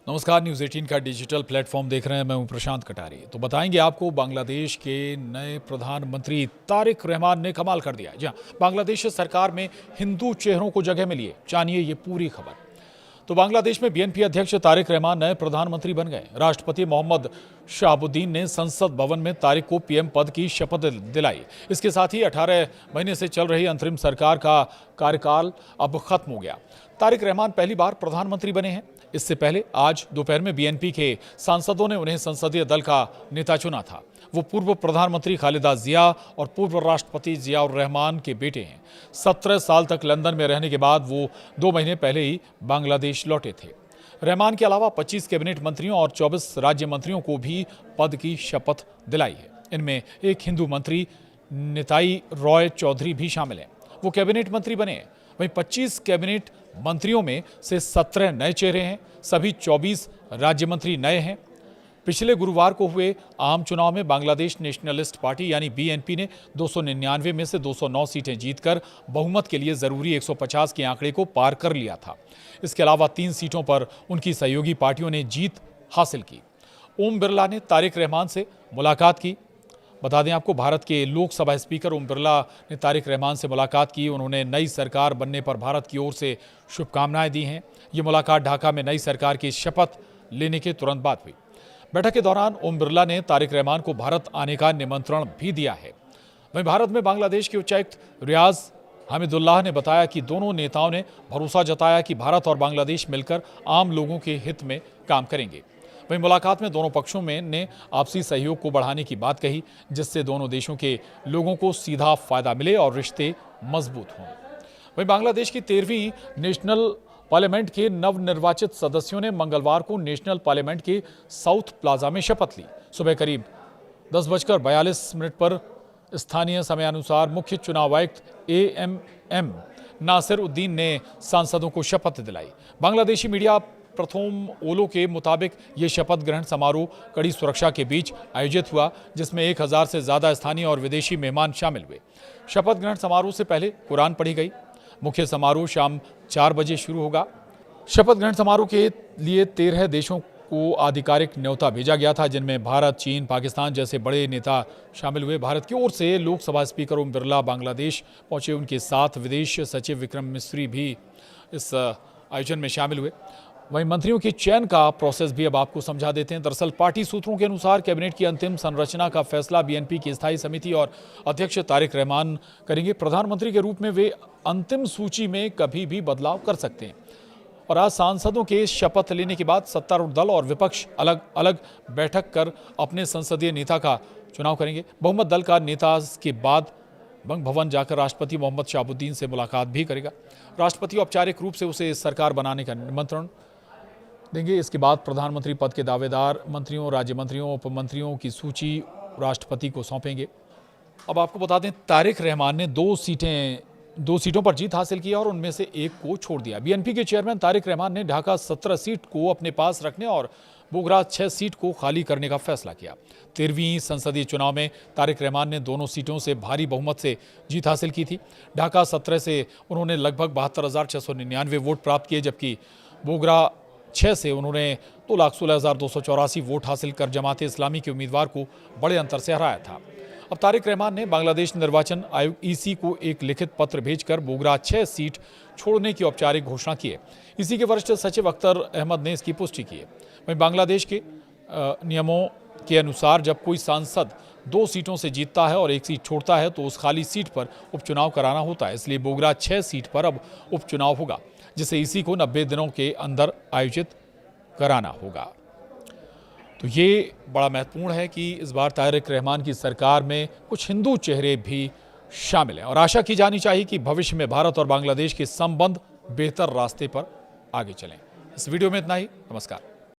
नमस्कार, न्यूज़ 18 का digital platform देख रहे हैं। मैं हूं प्रशांत कटारी। तो बताएंगे आपको, बांग्लादेश के नए प्रधानमंत्री तारिक रहमान ने कमाल कर दिया। जी हां, बांग्लादेश सरकार में हिंदू चेहरों को जगह मिली है। जानिए ये पूरी खबर। तो बांग्लादेश में बीएनपी अध्यक्ष तारिक रहमान नए प्रधानमंत्री बन गए। राष्ट्रपति मोहम्मद शहाबुद्दीन ने संसद भवन में तारिक को पीएम पद की शपथ दिलाई। इसके साथ ही 18 महीने से चल रही अंतरिम सरकार का कार्यकाल अब खत्म हो गया। तारिक रहमान पहली बार प्रधानमंत्री बने हैं। इससे पहले आज दोपहर में बीएनपी के सांसदों ने उन्हें संसदीय दल का नेता चुना था। वो पूर्व प्रधानमंत्री खालिदा जिया और पूर्व राष्ट्रपति जियाउर रहमान के बेटे हैं। 17 साल तक लंदन में रहने के बाद वो 2 महीने पहले ही बांग्लादेश लौटे थे। रहमान के अलावा 25 कैबिनेट मंत्रियों और 24 राज्य मंत्रियों को भी पद की शपथ दिलाई है। इनमें एक हिंदू मंत्री निताई रॉय चौधरी भी शामिल हैं। वो कैबिनेट मंत्री बने हैं। वहीं 25 कैबिनेट मंत्रियों में से 17 नए चेहरे हैं। सभी 24 राज्य मंत्री नए हैं। पिछले गुरुवार को हुए आम चुनाव में बांग्लादेश नेशनलिस्ट पार्टी यानी बीएनपी ने 299 में से 209 सीटें जीतकर बहुमत के लिए जरूरी 150 के आंकड़े को पार कर लिया था। इसके अलावा 3 सीटों पर उनकी सहयोगी पार्टियों ने जीत हासिल की। ओम बिरला ने तारिक रहमान से मुलाकात की। बता दें आपको, भारत के लोकसभा स्पीकर ओम बिरला ने तारिक रहमान से मुलाकात की। उन्होंने नई सरकार बनने पर भारत की ओर से शुभकामनाएं दी हैं। ये मुलाकात ढाका में नई सरकार की शपथ लेने के तुरंत बाद हुई। बैठक के दौरान ओम बिरला ने तारिक रहमान को भारत आने का निमंत्रण भी दिया है। वहीं भारत में बांग्लादेश के उच्चायुक्त रियाज हमीदुल्लाह ने बताया कि दोनों नेताओं ने भरोसा जताया कि भारत और बांग्लादेश मिलकर आम लोगों के हित में काम करेंगे। वहीं मुलाकात में दोनों पक्षों में ने आपसी सहयोग को बढ़ाने की बात कही, जिससे दोनों देशों के लोगों को सीधा फायदा मिले और रिश्ते मजबूत हों। वहीं बांग्लादेश की 13वीं नेशनल पार्लियामेंट के नवनिर्वाचित सदस्यों ने मंगलवार को नेशनल पार्लियामेंट के साउथ प्लाजा में शपथ ली। सुबह करीब 10:42 पर स्थानीय समयानुसार मुख्य चुनाव आयुक्त AMM नासिर उद्दीन ने सांसदों को शपथ दिलाई। बांग्लादेशी मीडिया प्रथम ओलो के मुताबिक ये शपथ ग्रहण समारोह कड़ी सुरक्षा के बीच आयोजित हुआ, जिसमें 1000 से ज्यादा स्थानीय और विदेशी मेहमान शामिल हुए। शपथ ग्रहण समारोह से पहले कुरान पढ़ी गई। मुख्य समारोह शाम 4 बजे शुरू होगा। शपथ ग्रहण समारोह के लिए 13 देशों को आधिकारिक न्योता भेजा गया था, जिनमें भारत, चीन, पाकिस्तान जैसे बड़े नेता शामिल हुए। भारत की ओर से लोकसभा स्पीकर ओम बिरला बांग्लादेश पहुंचे। उनके साथ विदेश सचिव विक्रम मिस्री भी इस आयोजन में शामिल हुए। वहीं मंत्रियों के चयन का प्रोसेस भी अब आपको समझा देते हैं। दरअसल पार्टी सूत्रों के अनुसार कैबिनेट की अंतिम संरचना का फैसला बीएनपी की स्थायी समिति और अध्यक्ष तारिक रहमान करेंगे। प्रधानमंत्री के रूप में वे अंतिम सूची में कभी भी बदलाव कर सकते हैं। और आज सांसदों के शपथ लेने के बाद सत्तारूढ़ दल और विपक्ष अलग अलग बैठक कर अपने संसदीय नेता का चुनाव करेंगे। बहुमत दल का नेता के बाद बंग भवन जाकर राष्ट्रपति मोहम्मद शहाबुद्दीन से मुलाकात भी करेगा। राष्ट्रपति औपचारिक रूप से उसे सरकार बनाने का निमंत्रण देंगे। इसके बाद प्रधानमंत्री पद के दावेदार मंत्रियों, राज्य मंत्रियों, उप मंत्रियों की सूची राष्ट्रपति को सौंपेंगे। अब आपको बता दें, तारिक रहमान ने 2 सीटों पर जीत हासिल की और उनमें से एक को छोड़ दिया। बीएनपी के चेयरमैन तारिक रहमान ने ढाका 17 सीट को अपने पास रखने और बोगरा 6 सीट को खाली करने का फैसला किया। 13वीं संसदीय चुनाव में तारिक रहमान ने दोनों सीटों से भारी बहुमत से जीत हासिल की थी। ढाका 17 से उन्होंने लगभग 72,699 वोट प्राप्त किए, जबकि बोगरा 6 से उन्होंने 2,16,284 वोट हासिल कर जमाते इस्लामी के उम्मीदवार को बड़े अंतर से हराया था। अब तारिक रहमान ने बांग्लादेश निर्वाचन आयोग EC को एक लिखित पत्र भेजकर बोगरा 6 सीट छोड़ने की औपचारिक घोषणा की है। EC के वरिष्ठ सचिव अख्तर अहमद ने इसकी पुष्टि की है। वहीं बांग्लादेश के नियमों के अनुसार जब कोई सांसद 2 सीटों से जीतता है और 1 सीट छोड़ता है तो उस खाली सीट पर उपचुनाव कराना होता है। इसलिए बोगरा 6 सीट पर अब उपचुनाव होगा, जिसे EC को 90 दिनों के अंदर आयोजित कराना होगा। तो ये बड़ा महत्वपूर्ण है कि इस बार तारिक रहमान की सरकार में कुछ हिंदू चेहरे भी शामिल हैं और आशा की जानी चाहिए कि भविष्य में भारत और बांग्लादेश के संबंध बेहतर रास्ते पर आगे चलें। इस वीडियो में इतना ही। नमस्कार।